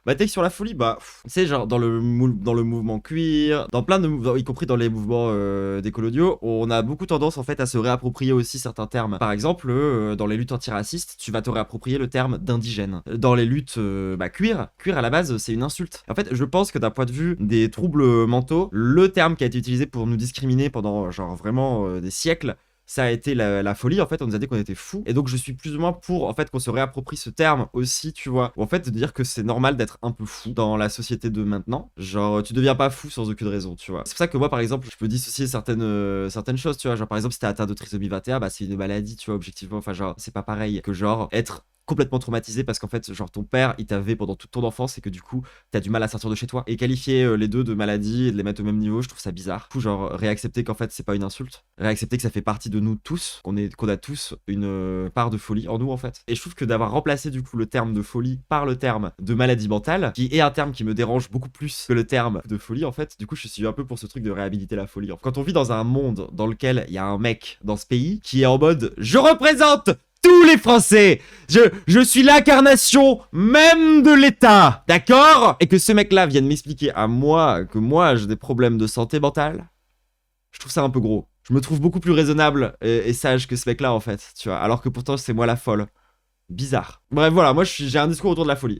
Ma take sur la folie, bah, tu sais, genre dans dans le mouvement queer, dans plein de mouvements, y compris dans les mouvements décoloniaux, on a beaucoup tendance en fait à se réapproprier aussi certains termes. Par exemple, dans les luttes antiracistes, tu vas te réapproprier le terme d'indigène. Dans les luttes queer à la base, c'est une insulte. En fait, je pense que d'un point de vue des troubles mentaux, le terme qui a été utilisé pour nous discriminer pendant genre vraiment des siècles, ça a été la folie. En fait, on nous a dit qu'on était fous. Et donc, je suis plus ou moins pour, en fait, qu'on se réapproprie ce terme aussi, tu vois. Ou en fait, de dire que c'est normal d'être un peu fou dans la société de maintenant. Genre, tu deviens pas fou sans aucune raison, tu vois. C'est pour ça que moi, par exemple, je peux dissocier certaines choses, tu vois. Genre, par exemple, si t'es atteint de trisomie 21, bah, c'est une maladie, tu vois, objectivement. Enfin, genre, c'est pas pareil que genre être complètement traumatisé parce qu'en fait genre ton père il t'avait pendant toute ton enfance et que du coup t'as du mal à sortir de chez toi et qualifier les deux de maladie et de les mettre au même niveau, je trouve ça bizarre. Du coup, genre réaccepter qu'en fait c'est pas une insulte, réaccepter que ça fait partie de nous tous, qu'on a tous une part de folie en nous en fait. Et je trouve que d'avoir remplacé du coup le terme de folie par le terme de maladie mentale, qui est un terme qui me dérange beaucoup plus que le terme de folie en fait, du coup je suis un peu pour ce truc de réhabiliter la folie. Quand on vit dans un monde dans lequel il y a un mec dans ce pays qui est en mode je représente tous les Français. Je suis l'incarnation même de l'État, d'accord? Et que ce mec-là vienne m'expliquer à moi que moi j'ai des problèmes de santé mentale, je trouve ça un peu gros. Je me trouve beaucoup plus raisonnable et sage que ce mec-là en fait, tu vois. Alors que pourtant c'est moi la folle. Bizarre. Bref, voilà, moi j'ai un discours autour de la folie.